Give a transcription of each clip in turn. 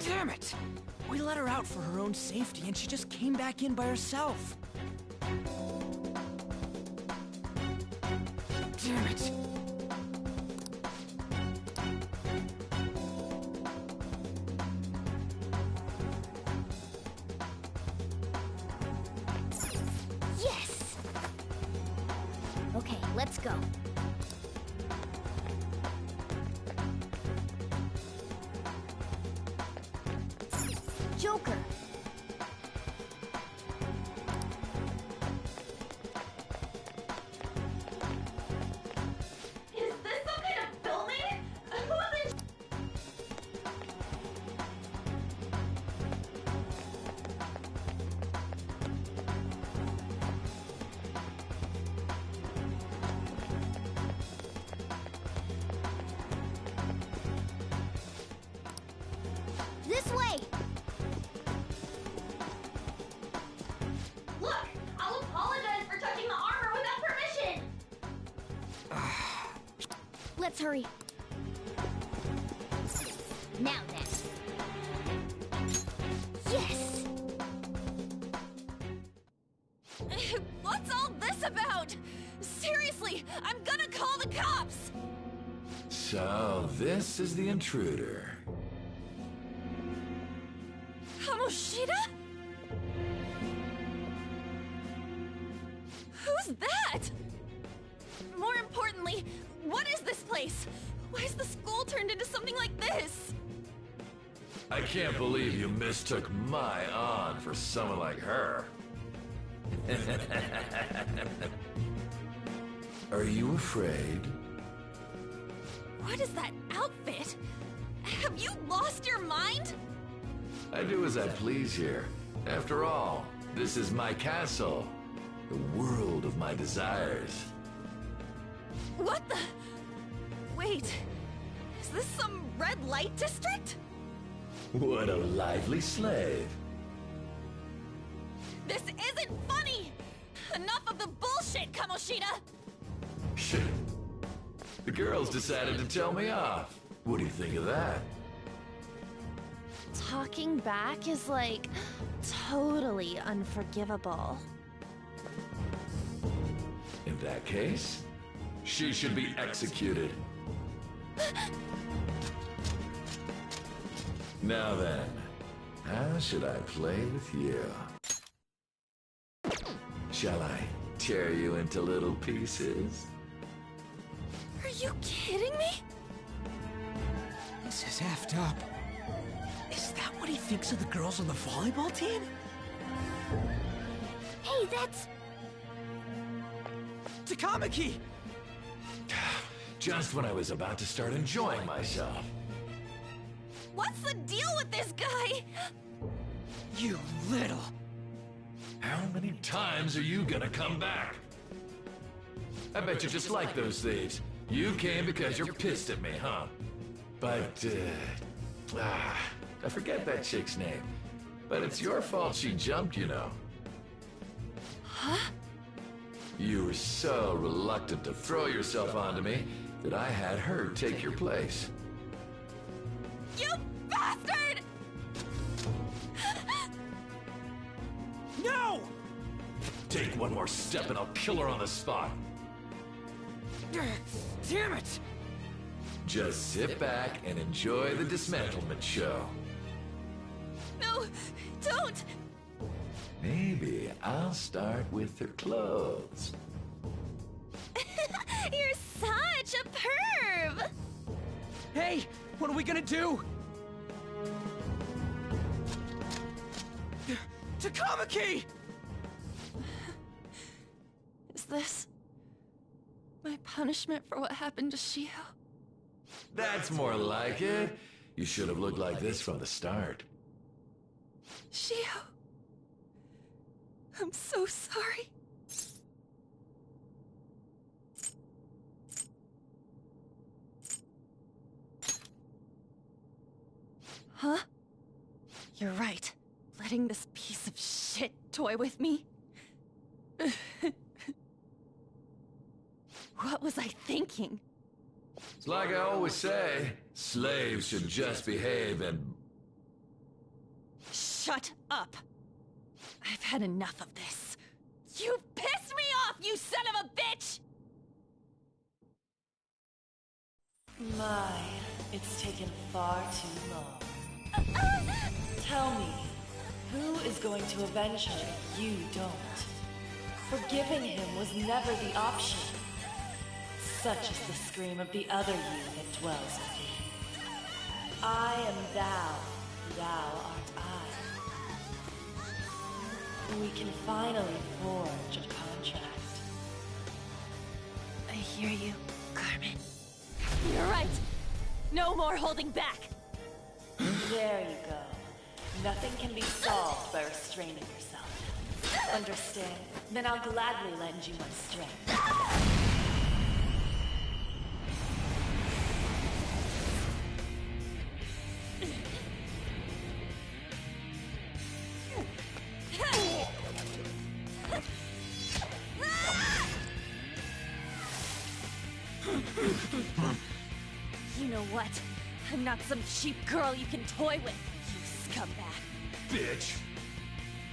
Damn it! We let her out for her own safety and she just came back in by herself. Damn it! Yes! Okay, let's go. Joker. Is this some kind of filming? This way! Look, I'll apologize for touching the armor without permission. Let's hurry. Now then. Yes! What's all this about? Seriously, I'm gonna call the cops! So, this is the intruder. Kamoshida? Who's that? More importantly, what is this place? Why is the school turned into something like this? I can't believe you mistook my Ann for someone like her. Are you afraid? What is that outfit? Have you lost your mind? I do as I please here. After all, this is my castle. The world of my desires. What the? Wait, is this some red light district? What a lively slave. This isn't funny! Enough of the bullshit, Kamoshida! The girls decided to tell me off. What do you think of that? Talking back is like totally unforgivable. In that case, she should be executed. Now then, how should I play with you? Shall I tear you into little pieces? Are you kidding me? This is effed up. Is that what he thinks of the girls on the volleyball team? Hey, that's... Takamaki! Just when I was about to start enjoying myself. What's the deal with this guy? You little... How many times are you gonna come back? I bet you just like those thieves. You came because you're pissed at me, huh? But, I forget that chick's name. But it's your fault she jumped, you know. Huh? You were so reluctant to throw yourself onto me that I had her take your place. You bastard! No! Take one more step and I'll kill her on the spot. Damn it! Just sit back and enjoy the dismantlement show. No, don't! Maybe I'll start with her clothes. You're such a perv! Hey, what are we gonna do? Takamaki! Is this my punishment for what happened to Shiho? That's more like it. You should have looked like this from the start. Shiho, I'm so sorry. Huh? You're right. Letting this piece of shit toy with me? What was I thinking? It's like I always say, slaves should just behave and... Shut up! I've had enough of this. You pissed me off, you son of a bitch! My, it's taken far too long. Tell me, who is going to avenge her if you don't? Forgiving him was never the option. Such is the scream of the other you that dwells within. I am thou, thou art I. We can finally forge a contract. I hear you, Carmen. You're right. No more holding back. There you go. Nothing can be solved by restraining yourself. Understand? Then I'll gladly lend you my strength. You know what? I'm not some cheap girl you can toy with, you scumbag. Bitch!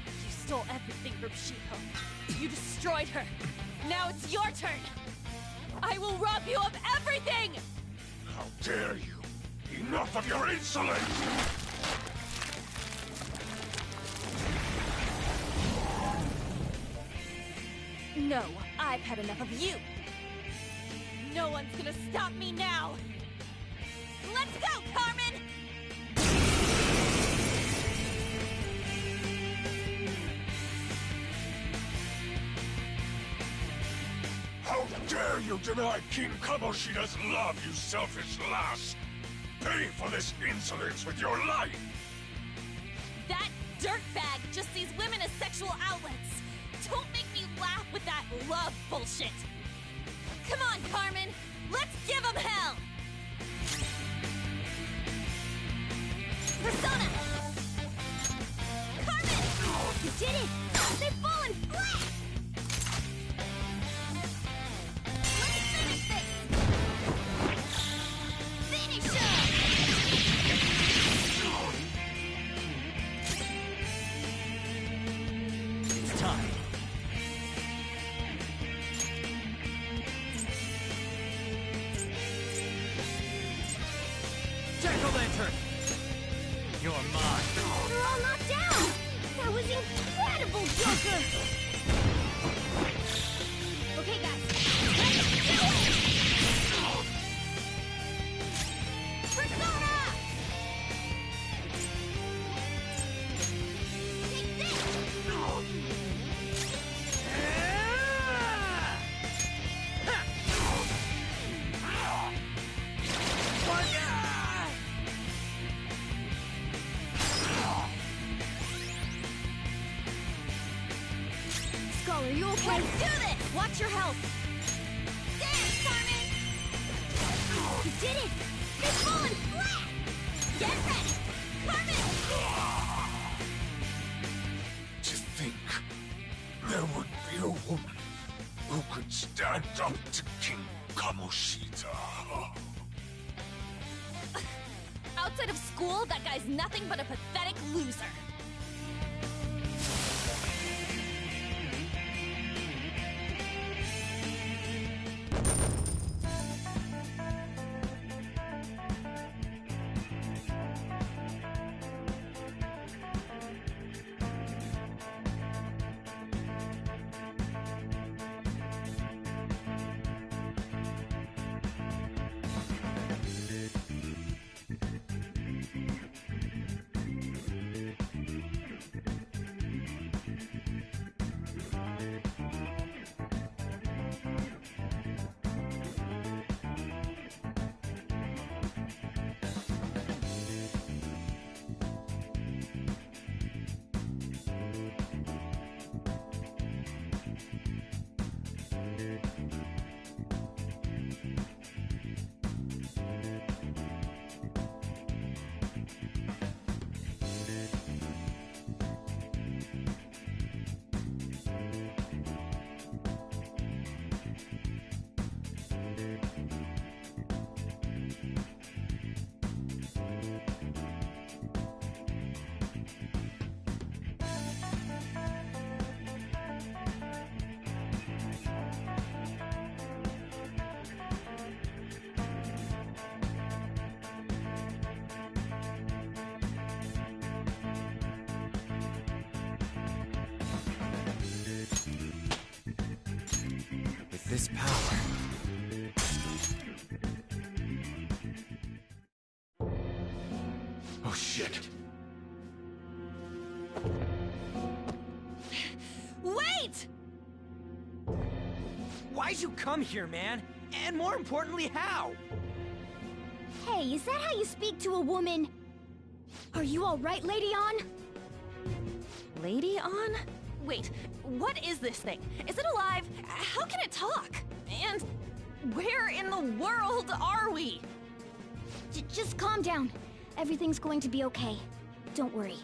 You stole everything from She-Hulk. You destroyed her. Now it's your turn. I will rob you of everything! How dare you! Enough of your insolence! No, I've had enough of you. No one's gonna stop me now. Let's go, Carmen! How dare you deny King Kamoshida's love, you selfish lass! Pay for this insolence with your life! That dirtbag just sees women as sexual outlets. Don't make me laugh with that love bullshit. Come on, Carmen! Let's give him hell! Persona! Carmen! You did it! They've fallen flat! Let's finish this! Finish It's time. Jack-o'-lantern! You're mine. They're all knocked down! That was incredible, Joker! Okay, guys. Let's do it! Persona! Take this! Skull, are you okay? Let's do this! Watch your health! There, Carmen! You did it! They've fallen flat! Get ready! Carmen! To think there would be a woman who could stand up to King Kamoshida. Outside of school, that guy's nothing but a pathetic loser. this power. Oh shit. Wait! Why'd you come here, man? And more importantly, how? Hey, is that how you speak to a woman? Are you alright, Lady On? Lady On? Wait, what is this thing? Is it alive? How can it talk? And where in the world are we? Just calm down. Everything's going to be okay. Don't worry.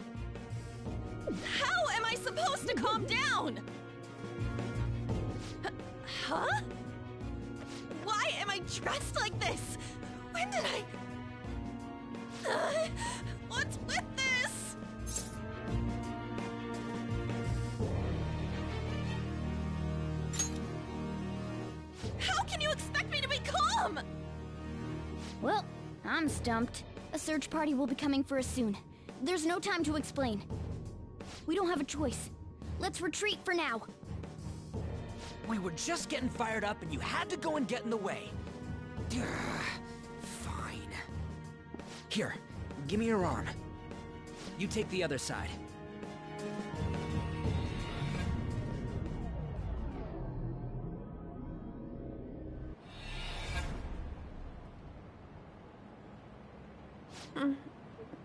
How am I supposed to calm down? Huh? Why am I dressed like this? When did I... what's with this? How can you expect me to be calm? Well, I'm stumped. A search party will be coming for us soon. There's no time to explain. We don't have a choice. Let's retreat for now. We were just getting fired up and you had to go and get in the way. Fine. Here, give me your arm. You take the other side.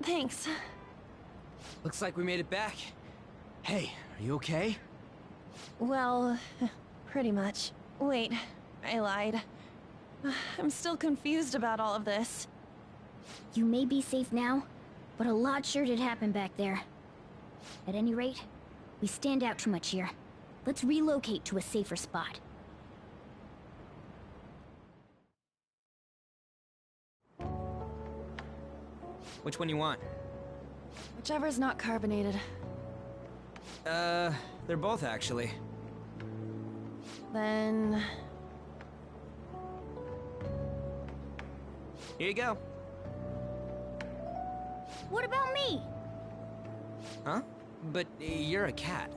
Thanks. Looks like we made it back. Hey, are you okay? Well, pretty much. Wait, I lied. I'm still confused about all of this. You may be safe now, but a lot sure did happen back there. At any rate, we stand out too much here. Let's relocate to a safer spot. Which one you want? Whichever's not carbonated. They're both actually. Then... Here you go. What about me? Huh? But you're a cat.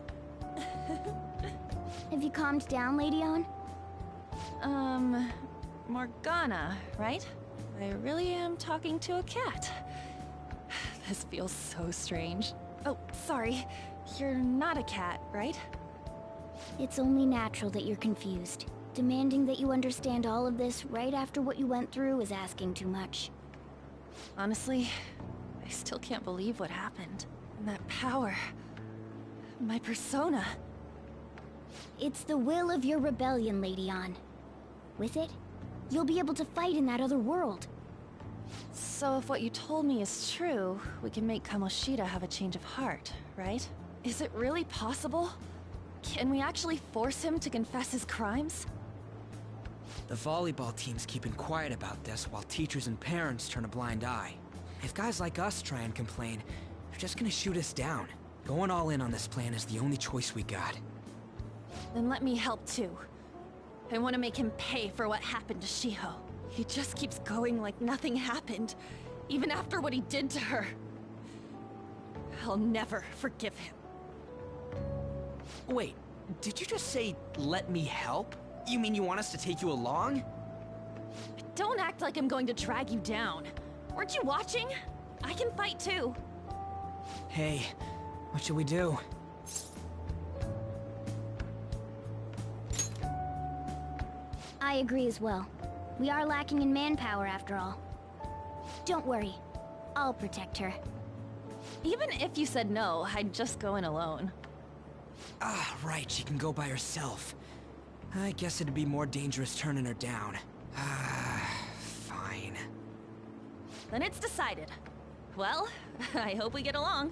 Have you calmed down, Lady On? Morgana, right? I really am talking to a cat. This feels so strange. Oh, sorry. You're not a cat, right? It's only natural that you're confused. Demanding that you understand all of this right after what you went through is asking too much. Honestly, I still can't believe what happened. And that power... my persona... It's the will of your rebellion, Lady On. With it, you'll be able to fight in that other world. So if what you told me is true, we can make Kamoshida have a change of heart, right? Is it really possible? Can we actually force him to confess his crimes? The volleyball team's keeping quiet about this while teachers and parents turn a blind eye. If guys like us try and complain, they're just gonna shoot us down. Going all in on this plan is the only choice we got. Then let me help too. I want to make him pay for what happened to Shiho. He just keeps going like nothing happened, even after what he did to her. I'll never forgive him. Wait, did you just say, let me help? You mean you want us to take you along? Don't act like I'm going to drag you down. Weren't you watching? I can fight too. Hey, what should we do? I agree as well. We are lacking in manpower after all. Don't worry. I'll protect her. Even if you said no, I'd just go in alone. Ah, right, she can go by herself. I guess it'd be more dangerous turning her down. Ah, fine. Then it's decided. Well, I hope we get along.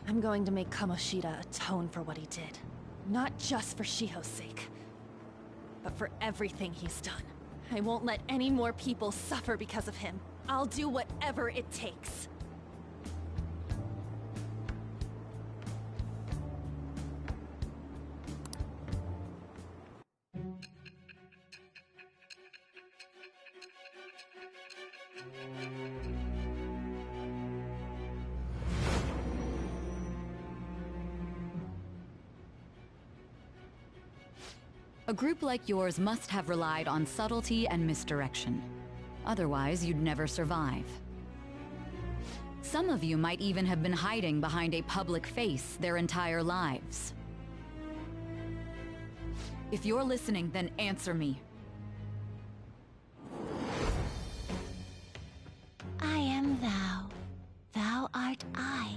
I'm going to make Kamoshida atone for what he did. Not just for Shiho's sake, but for everything he's done. I won't let any more people suffer because of him. I'll do whatever it takes. A group like yours must have relied on subtlety and misdirection. Otherwise, you'd never survive. Some of you might even have been hiding behind a public face their entire lives. If you're listening, then answer me. I am thou. Thou art I.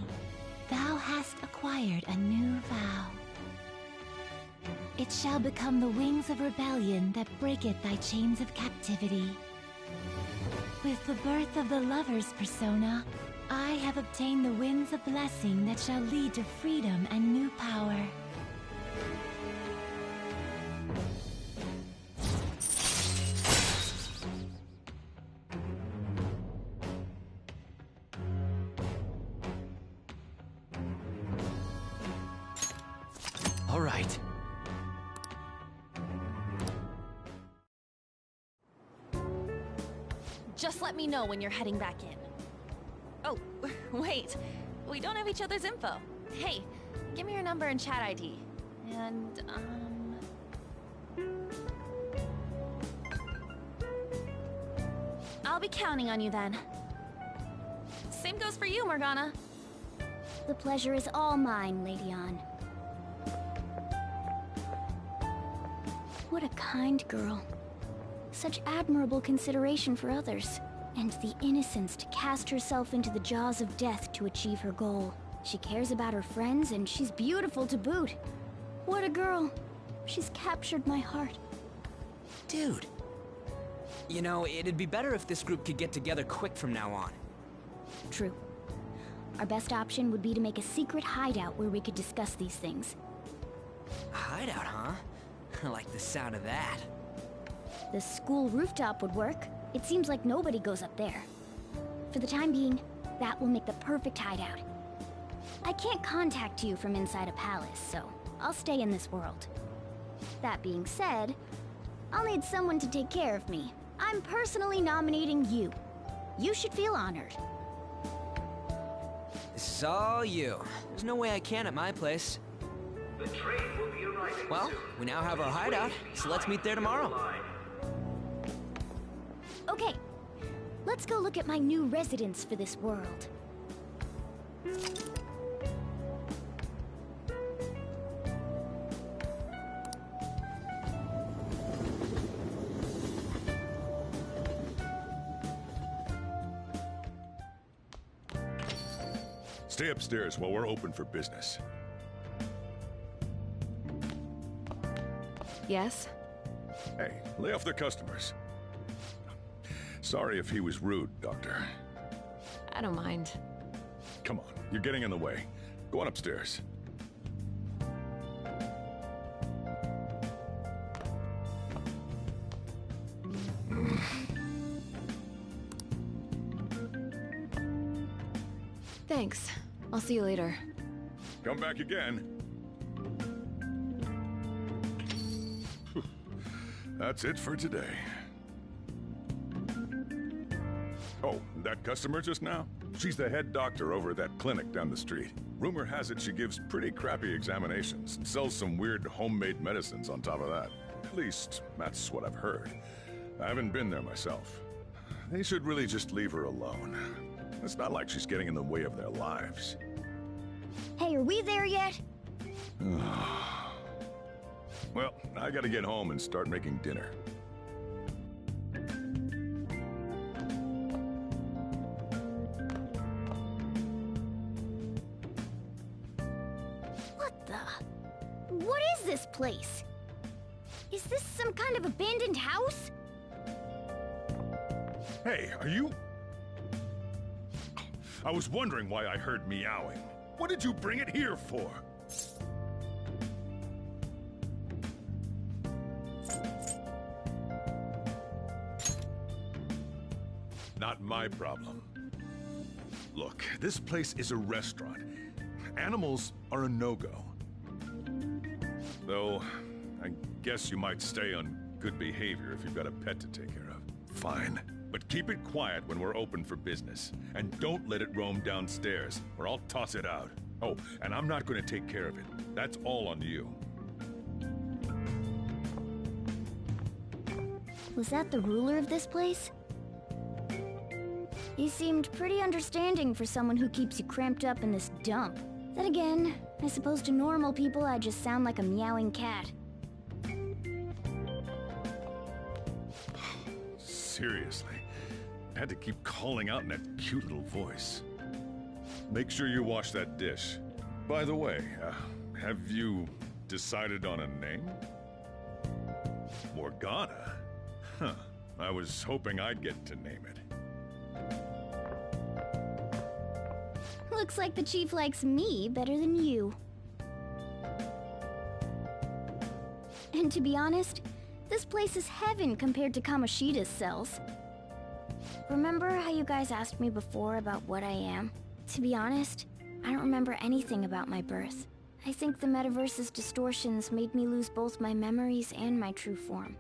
Thou hast acquired a new vow. It shall become the wings of rebellion that breaketh thy chains of captivity. With the birth of the lover's persona, I have obtained the winds of blessing that shall lead to freedom and new power. All right. Just let me know when you're heading back in. Oh, wait. We don't have each other's info. Hey, give me your number and chat ID. And, I'll be counting on you then. Same goes for you, Morgana. The pleasure is all mine, Lady Ann. What a kind girl. Such admirable consideration for others. And the innocence to cast herself into the jaws of death to achieve her goal. She cares about her friends, and she's beautiful to boot. What a girl. She's captured my heart. Dude. You know, it'd be better if this group could get together quick from now on. True. Our best option would be to make a secret hideout where we could discuss these things. A hideout, huh? I like the sound of that. The school rooftop would work. It seems like nobody goes up there. For the time being, that will make the perfect hideout. I can't contact you from inside a palace, so I'll stay in this world. That being said, I'll need someone to take care of me. I'm personally nominating you. You should feel honored. This is all you. There's no way I can at my place. The train will be arriving Well, soon. we now have our hideout, so let's meet there tomorrow. Okay, let's go look at my new residence for this world. Stay upstairs while we're open for business. Yes? Hey, lay off the customers. Sorry if he was rude, Doctor. I don't mind. Come on, you're getting in the way. Go on upstairs. Thanks. I'll see you later. Come back again. That's it for today. Oh, that customer just now? She's the head doctor over at that clinic down the street. Rumor has it she gives pretty crappy examinations and sells some weird homemade medicines on top of that. At least, that's what I've heard. I haven't been there myself. They should really just leave her alone. It's not like she's getting in the way of their lives. Hey, are we there yet? Well, I gotta get home and start making dinner. What the? What is this place? Is this some kind of abandoned house? Hey, are you... I was wondering why I heard meowing. What did you bring it here for? Not my problem. Look, this place is a restaurant. Animals are a no-go. Though, I guess you might stay on good behavior if you've got a pet to take care of. Fine. But keep it quiet when we're open for business. And don't let it roam downstairs, or I'll toss it out. Oh, and I'm not going to take care of it. That's all on you. Was that the ruler of this place? He seemed pretty understanding for someone who keeps you cramped up in this dump. Then again, I suppose to normal people I just sound like a meowing cat. Seriously, I had to keep calling out in that cute little voice. Make sure you wash that dish. By the way, have you decided on a name? Morgana? Huh. I was hoping I'd get to name it. Looks like the chief likes me better than you. And to be honest, this place is heaven compared to Kamoshida's cells. Remember how you guys asked me before about what I am? To be honest, I don't remember anything about my birth. I think the metaverse's distortions made me lose both my memories and my true form.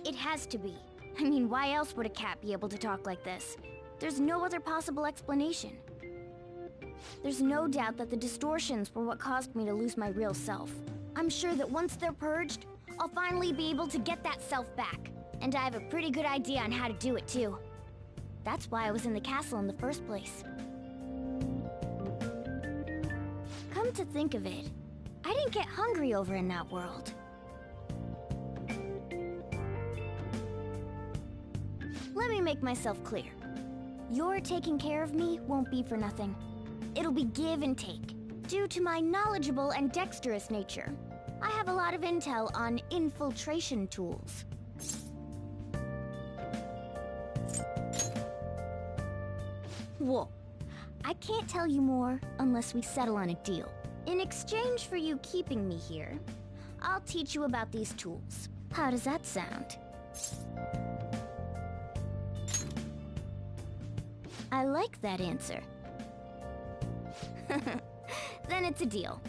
It has to be. I mean, why else would a cat be able to talk like this? There's no other possible explanation. There's no doubt that the distortions were what caused me to lose my real self. I'm sure that once they're purged, I'll finally be able to get that self back. And I have a pretty good idea on how to do it too. That's why I was in the castle in the first place. Come to think of it, I didn't get hungry over in that world. Let me make myself clear. Your taking care of me won't be for nothing. It'll be give and take. Due to my knowledgeable and dexterous nature, I have a lot of intel on infiltration tools. Whoa. I can't tell you more unless we settle on a deal. In exchange for you keeping me here, I'll teach you about these tools. How does that sound? I like that answer. Then it's a deal.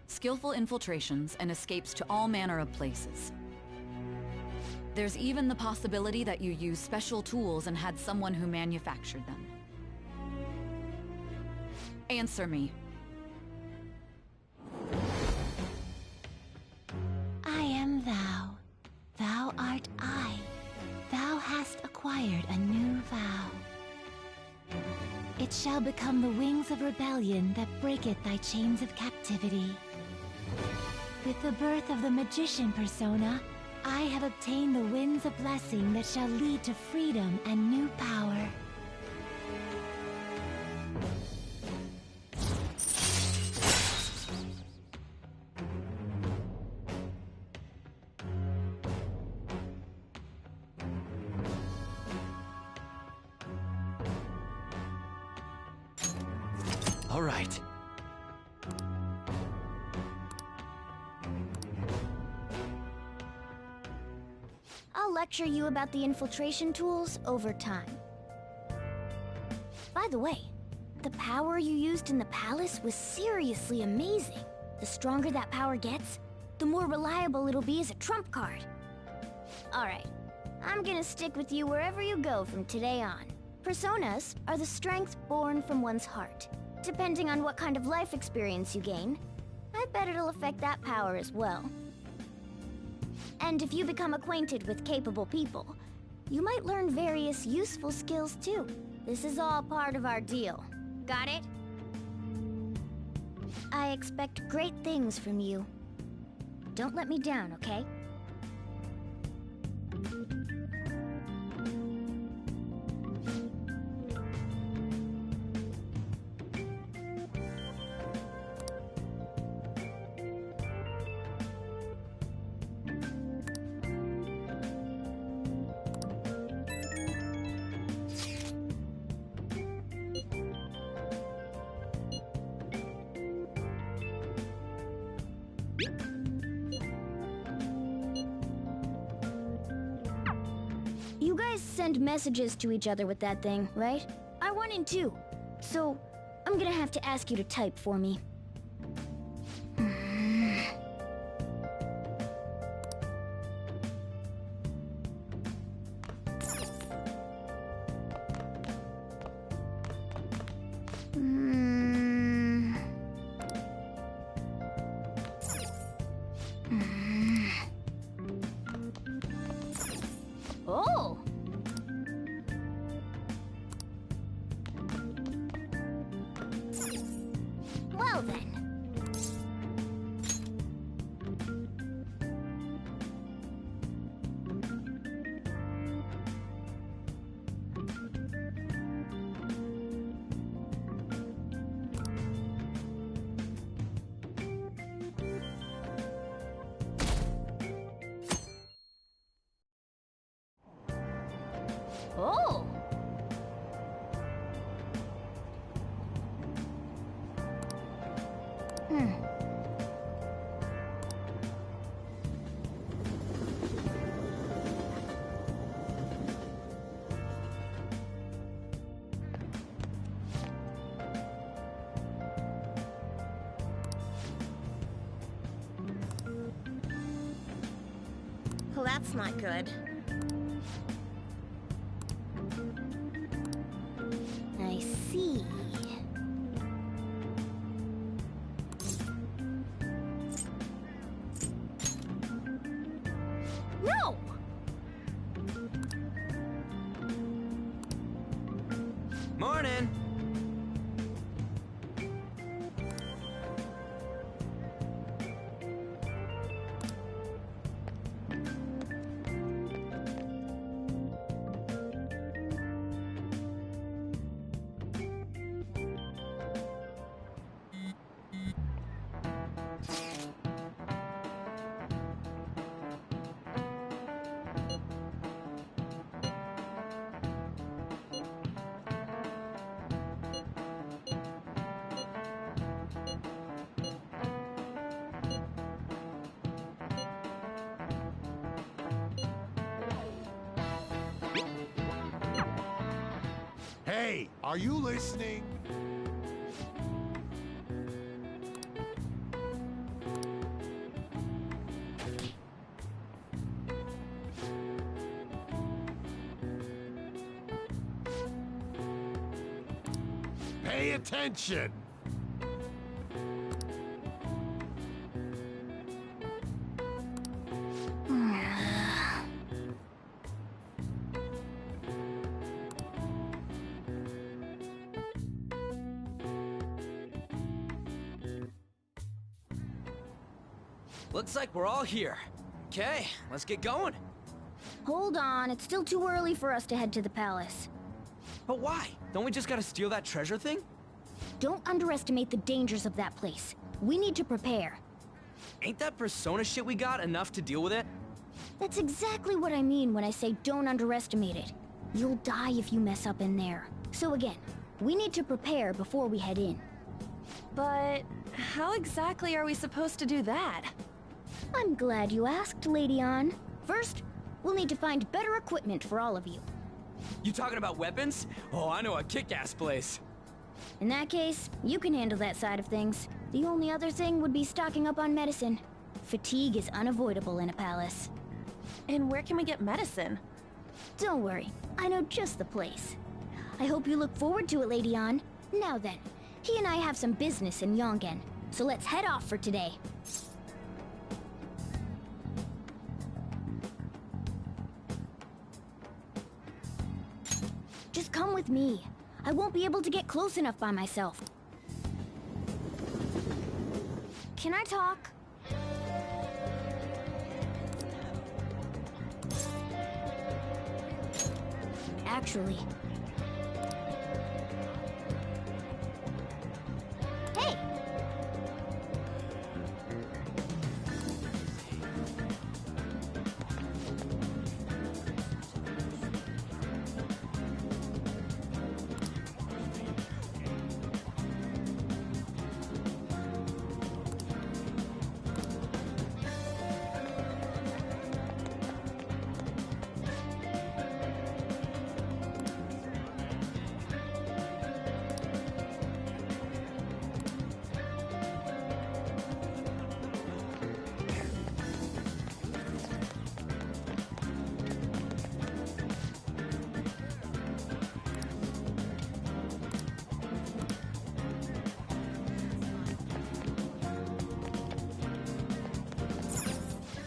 Skillful infiltrations and escapes to all manner of places. There's even the possibility that you used special tools and had someone who manufactured them. Answer me. I am thou. Thou art I. Thou hast acquired a new vow. It shall become the wings of rebellion that breaketh thy chains of captivity. With the birth of the magician persona, I have obtained the winds of blessing that shall lead to freedom and new power. All right. I'll lecture you about the infiltration tools over time. By the way, the power you used in the palace was seriously amazing. The stronger that power gets, the more reliable it'll be as a trump card. Alright, I'm gonna stick with you wherever you go from today on. Personas are the strength born from one's heart. Depending on what kind of life experience you gain, I bet it'll affect that power as well. And if you become acquainted with capable people, you might learn various useful skills too. This is all part of our deal. Got it? I expect great things from you. Don't let me down, okay? You guys send messages to each other with that thing, right? I want in too. So, I'm gonna have to ask you to type for me. Oh! Well then. Oh! Well, that's not good. I see. No! Morning! Hey, are you listening? Pay attention! Looks like we're all here. Okay, let's get going. Hold on, it's still too early for us to head to the palace. But why? Don't we just gotta steal that treasure thing? Don't underestimate the dangers of that place. We need to prepare. Ain't that persona shit we got enough to deal with it? That's exactly what I mean when I say don't underestimate it. You'll die if you mess up in there. So again, we need to prepare before we head in. But how exactly are we supposed to do that? I'm glad you asked, Lady Ann. First, we'll need to find better equipment for all of you. You talking about weapons? Oh, I know a kick-ass place. In that case, you can handle that side of things. The only other thing would be stocking up on medicine. Fatigue is unavoidable in a palace. And where can we get medicine? Don't worry, I know just the place. I hope you look forward to it, Lady Ann. Now then, he and I have some business in Yongen, so let's head off for today. Just come with me. I won't be able to get close enough by myself. Can I talk? Actually... Hey!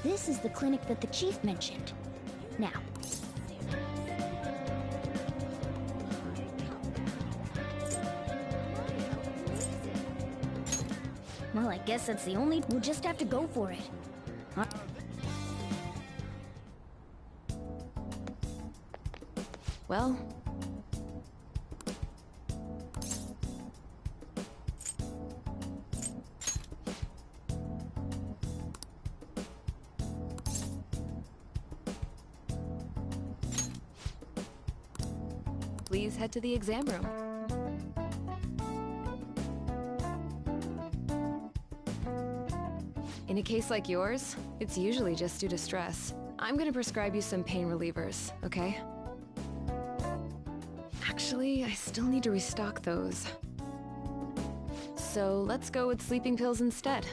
This is the clinic that the chief mentioned. Now, well, I guess that's the only... We'll just have to go for it. Huh? Well... Please head to the exam room. In a case like yours, it's usually just due to stress. I'm gonna prescribe you some pain relievers, okay? Actually, I still need to restock those. So let's go with sleeping pills instead.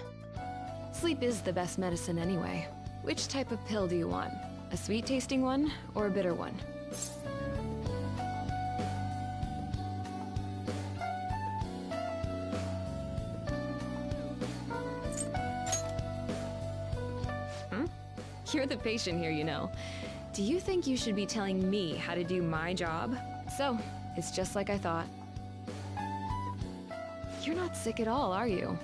Sleep is the best medicine anyway. Which type of pill do you want? A sweet-tasting one or a bitter one? You're the patient here, you know. Do you think you should be telling me how to do my job? So, it's just like I thought. You're not sick at all, are you?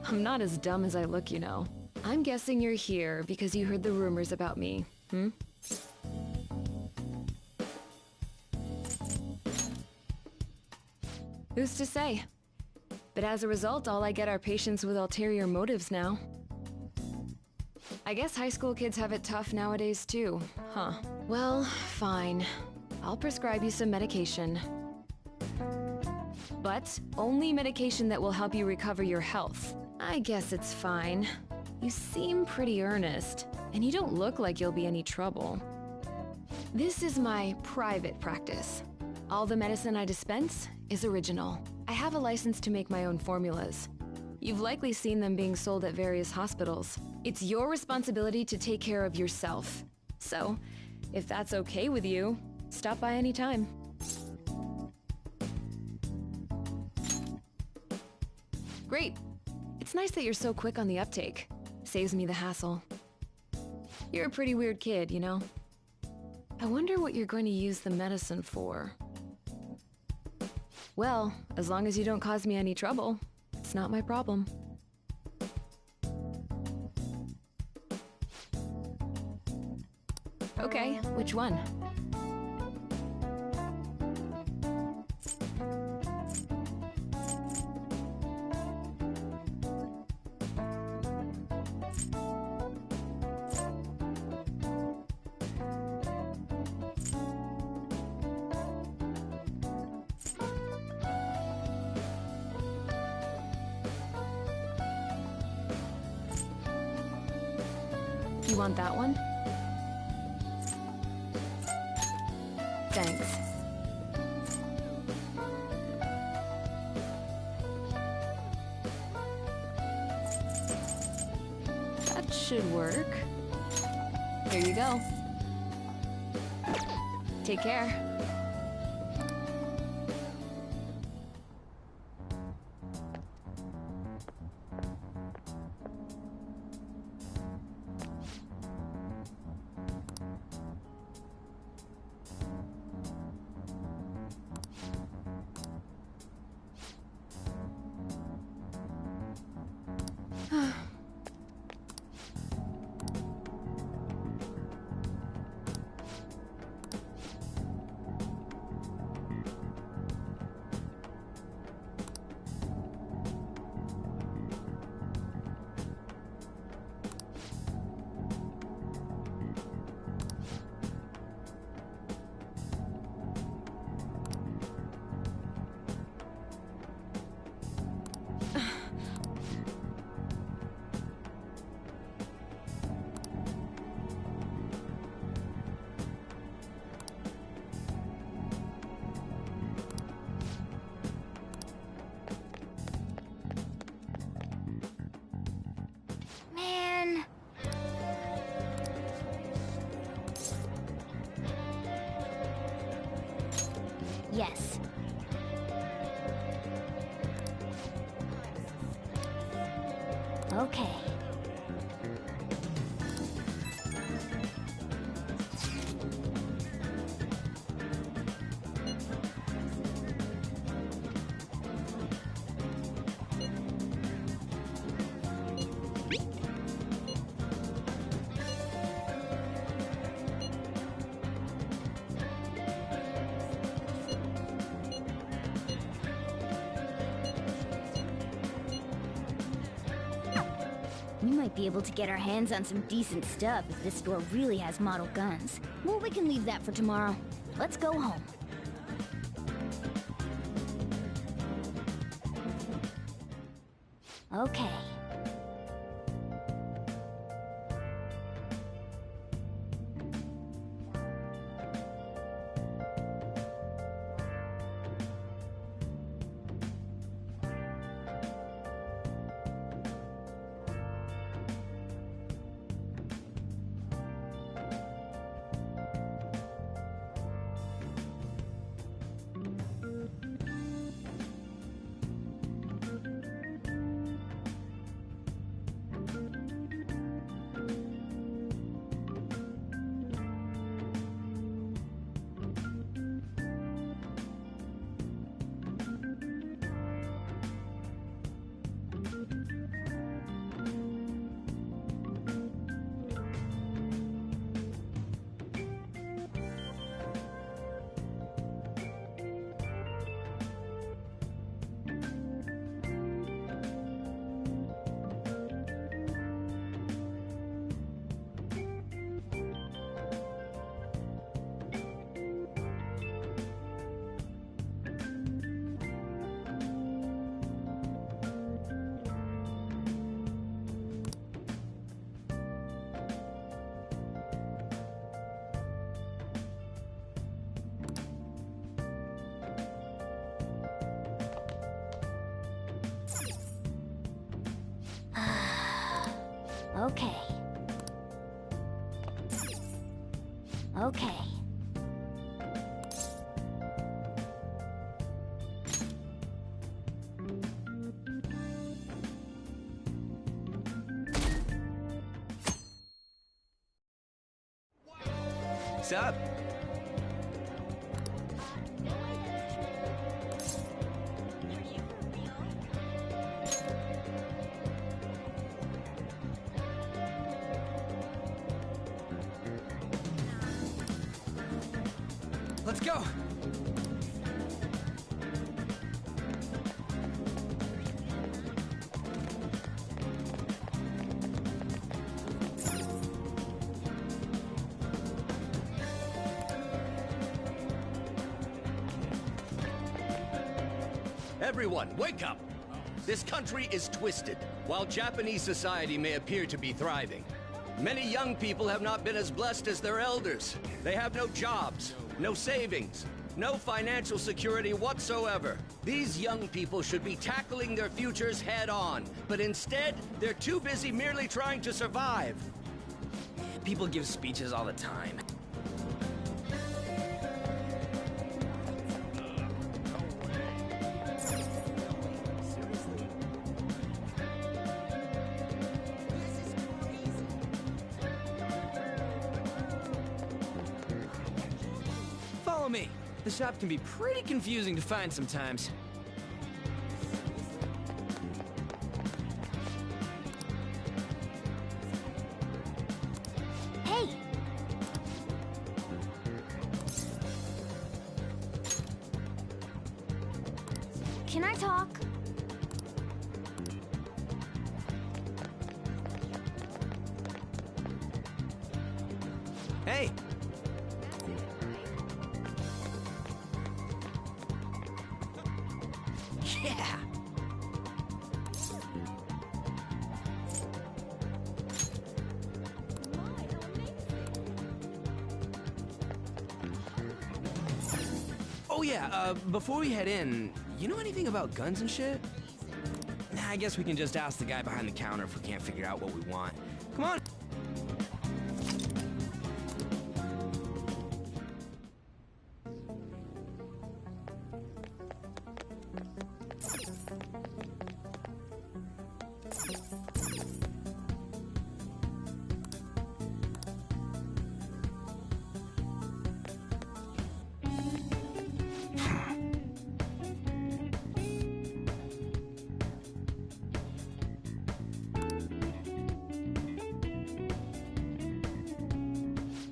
I'm not as dumb as I look, you know. I'm guessing you're here because you heard the rumors about me, hmm? Who's to say? But as a result, all I get are patients with ulterior motives now. I guess high school kids have it tough nowadays too, huh? Well, fine. I'll prescribe you some medication. But only medication that will help you recover your health. I guess it's fine. You seem pretty earnest, and you don't look like you'll be any trouble. This is my private practice. All the medicine I dispense is original. I have a license to make my own formulas. You've likely seen them being sold at various hospitals. It's your responsibility to take care of yourself. So, if that's okay with you, stop by anytime. Great. It's nice that you're so quick on the uptake. Saves me the hassle. You're a pretty weird kid, you know? I wonder what you're going to use the medicine for. Well, as long as you don't cause me any trouble, it's not my problem. Okay, which one? You want that one? Thanks. That should work. Here you go. Take care. Man. Yes. Okay. We might be able to get our hands on some decent stuff if this store really has model guns. Well, we can leave that for tomorrow. Let's go home. Okay. Okay. Okay. What's up? Let's go! Everyone, wake up! This country is twisted. While Japanese society may appear to be thriving, many young people have not been as blessed as their elders. They have no jobs, no savings, no financial security whatsoever. These young people should be tackling their futures head on, but instead, they're too busy merely trying to survive. People give speeches all the time. Follow me. The shop can be pretty confusing to find sometimes. Hey! Can I talk? Hey! Yeah! Oh yeah, before we head in, you know anything about guns and shit? Nah, I guess we can just ask the guy behind the counter if we can't figure out what we want. Come on!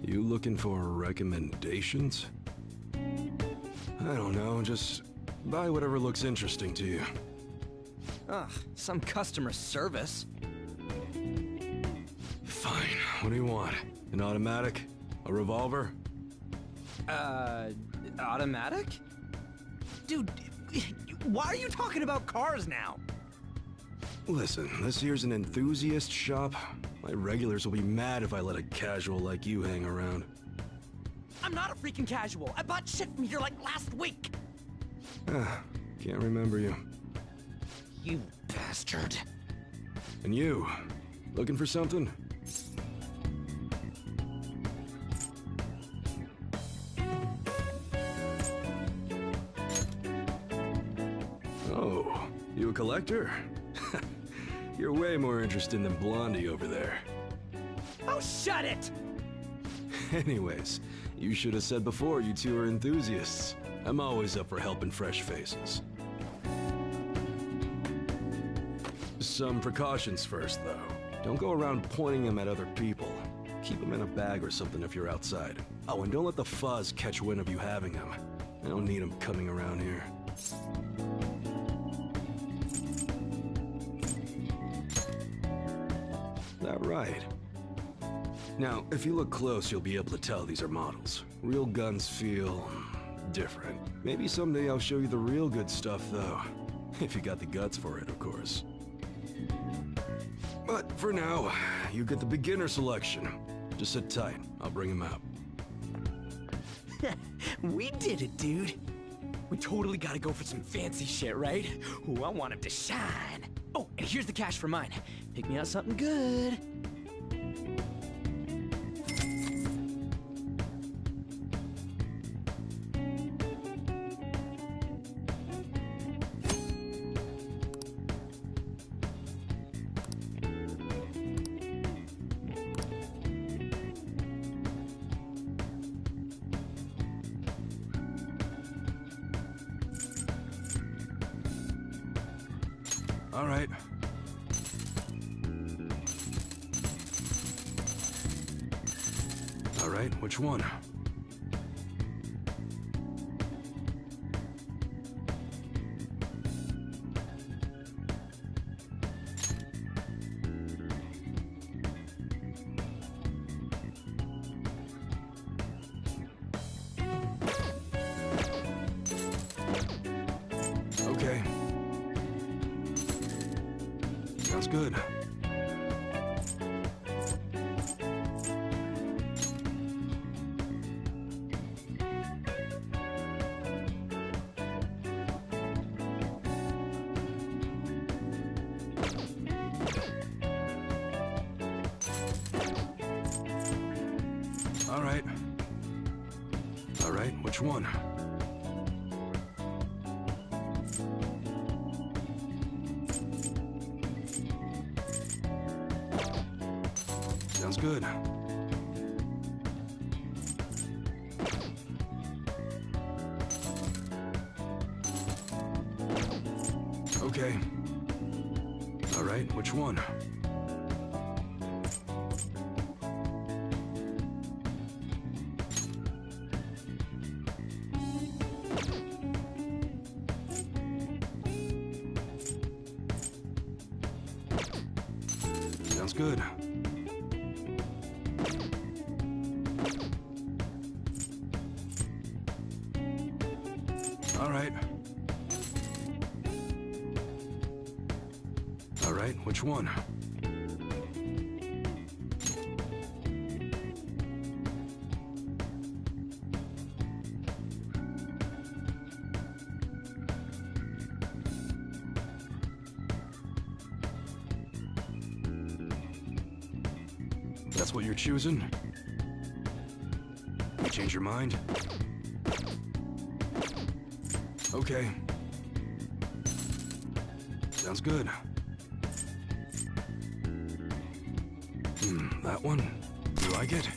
You looking for recommendations? I don't know, just buy whatever looks interesting to you. Ugh, some customer service. What do you want? An automatic? A revolver? Automatic? Dude, why are you talking about cars now? Listen, this here's an enthusiast shop. My regulars will be mad if I let a casual like you hang around. I'm not a freaking casual. I bought shit from here like last week. Can't remember you. You bastard. And you, looking for something? Oh, you a collector? You're way more interesting than Blondie over there. Oh, shut it! Anyways, you should have said before you two are enthusiasts. I'm always up for helping fresh faces. Some precautions first, though. Don't go around pointing them at other people. Keep them in a bag or something if you're outside. Oh, and don't let the fuzz catch wind of you having them. I don't need them coming around here. That right. Now, if you look close, you'll be able to tell these are models. Real guns feel different. Maybe someday I'll show you the real good stuff, though. If you got the guts for it, of course. But for now, you get the beginner selection. Just sit tight. I'll bring him out. We did it, dude. We totally gotta go for some fancy shit, right? Ooh, I want him to shine. Oh, and here's the cash for mine. Pick me out something good. All right. All right, which one? Okay. Sounds good. All right. All right, which one? Sounds good. Okay. All right, which one? Sounds good. All right. All right, which one? That's what you're choosing? You change your mind? Okay. Sounds good. That one? You like it?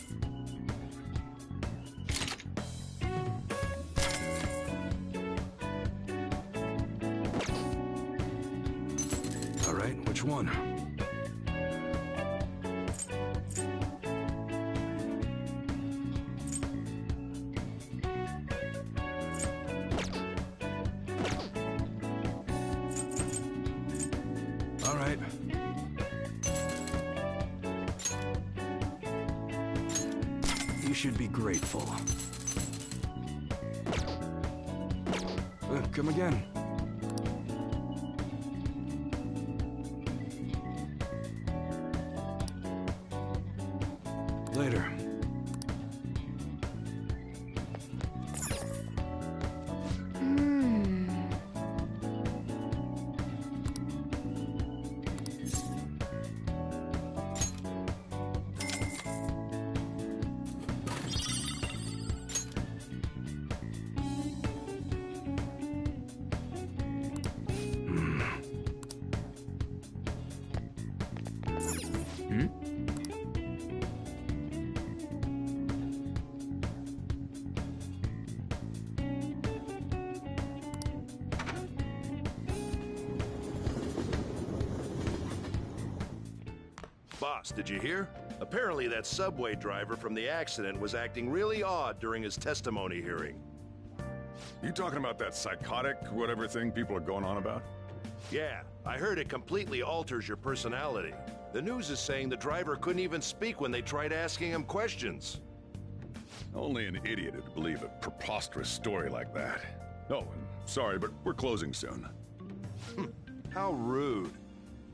All right, which one? All right. You should be grateful. Come again. Later. Boss, did you hear? Apparently that subway driver from the accident was acting really odd during his testimony hearing. You talking about that psychotic whatever thing people are going on about? Yeah, I heard it completely alters your personality. The news is saying the driver couldn't even speak when they tried asking him questions. Only an idiot would believe a preposterous story like that. Oh, and sorry, but we're closing soon. How rude.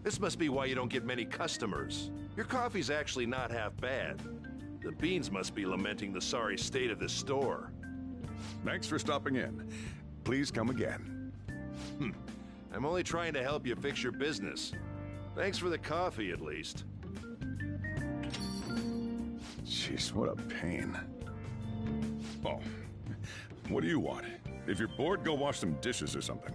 This must be why you don't get many customers. Your coffee's actually not half bad. The beans must be lamenting the sorry state of this store. Thanks for stopping in. Please come again. I'm only trying to help you fix your business. Thanks for the coffee, at least. Jeez, what a pain. Oh, what do you want? If you're bored, go wash some dishes or something.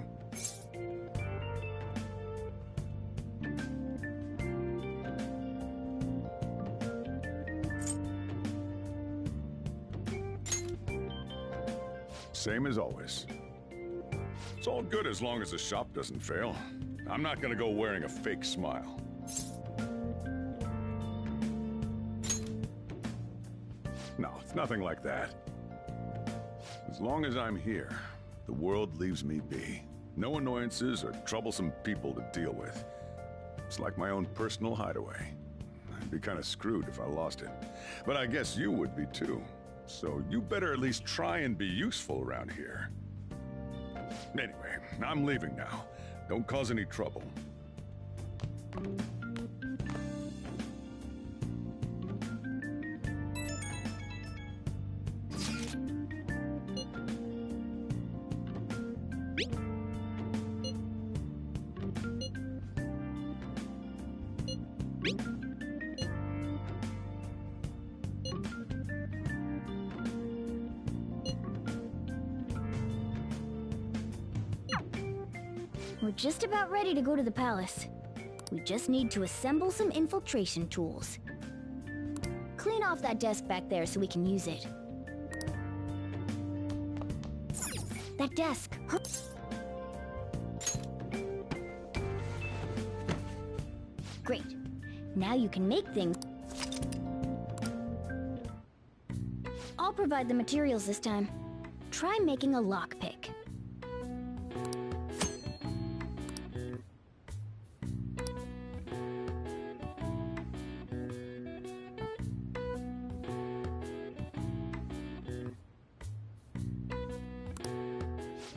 Same as always. It's all good as long as the shop doesn't fail. I'm not gonna go wearing a fake smile. No, it's nothing like that. As long as I'm here, the world leaves me be. No annoyances or troublesome people to deal with. It's like my own personal hideaway. I'd be kind of screwed if I lost it. But I guess you would be too. So you better at least try and be useful around here. Anyway, I'm leaving now. Don't cause any trouble. We're just about ready to go to the palace. We just need to assemble some infiltration tools. Clean off that desk back there so we can use it. That desk. Huh? Great. Now you can make things. I'll provide the materials this time. Try making a lockpick.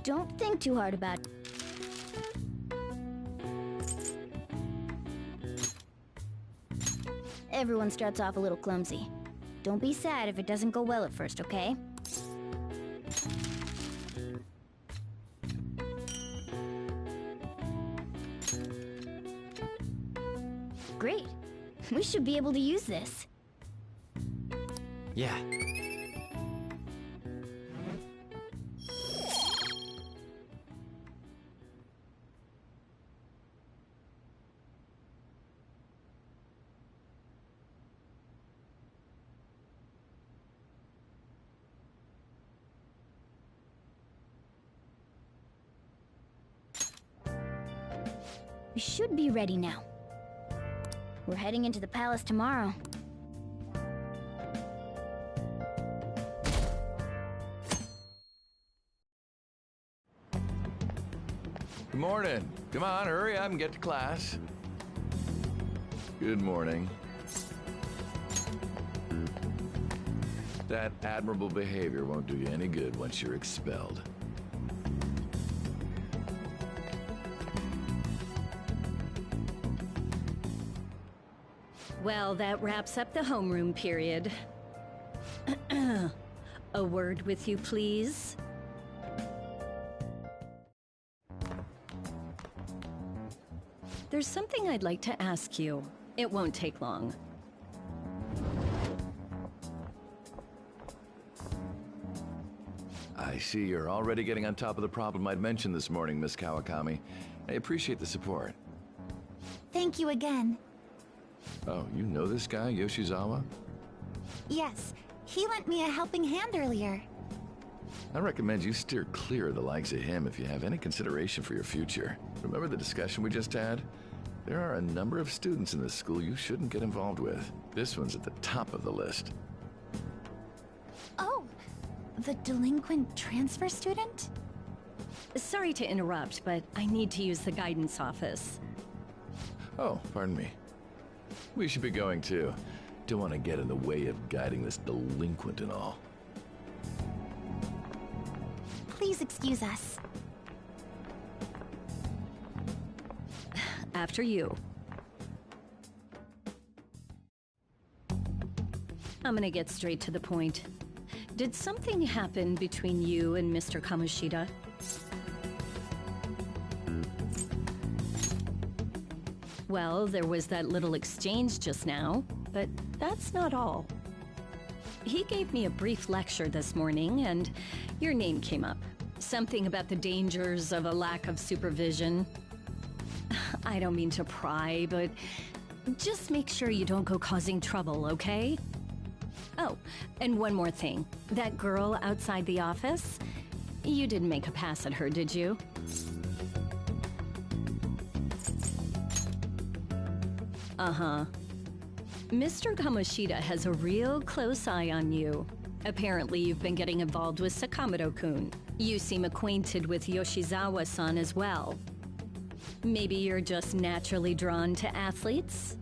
Don't think too hard about it. Everyone starts off a little clumsy. Don't be sad if it doesn't go well at first, okay? Great. We should be able to use this. Yeah. We should be ready now. We're heading into the palace tomorrow. Good morning. Come on, hurry up and get to class. Good morning. That admirable behavior won't do you any good once you're expelled. Well, that wraps up the homeroom period. A word with you, please? There's something I'd like to ask you. It won't take long. I see you're already getting on top of the problem I'd mentioned this morning, Miss Kawakami. I appreciate the support. Thank you again. Oh, you know this guy, Yoshizawa? Yes, he lent me a helping hand earlier. I recommend you steer clear of the likes of him if you have any consideration for your future. Remember the discussion we just had? There are a number of students in this school you shouldn't get involved with. This one's at the top of the list. Oh, the delinquent transfer student? Sorry to interrupt, but I need to use the guidance office. Oh, pardon me. We should be going too. Don't want to get in the way of guiding this delinquent and all. Please excuse us. After you. I'm gonna get straight to the point. Did something happen between you and Mr. Kamoshida? Well, there was that little exchange just now, but that's not all. He gave me a brief lecture this morning, and your name came up. Something about the dangers of a lack of supervision. I don't mean to pry, but just make sure you don't go causing trouble, okay? Oh, and one more thing. That girl outside the office? You didn't make a pass at her, did you? Uh-huh. Mr. Kamoshida has a real close eye on you. Apparently you've been getting involved with Sakamoto-kun. You seem acquainted with Yoshizawa-san as well. Maybe you're just naturally drawn to athletes?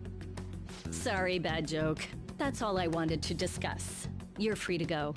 Sorry, bad joke. That's all I wanted to discuss. You're free to go.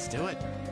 Let's do it.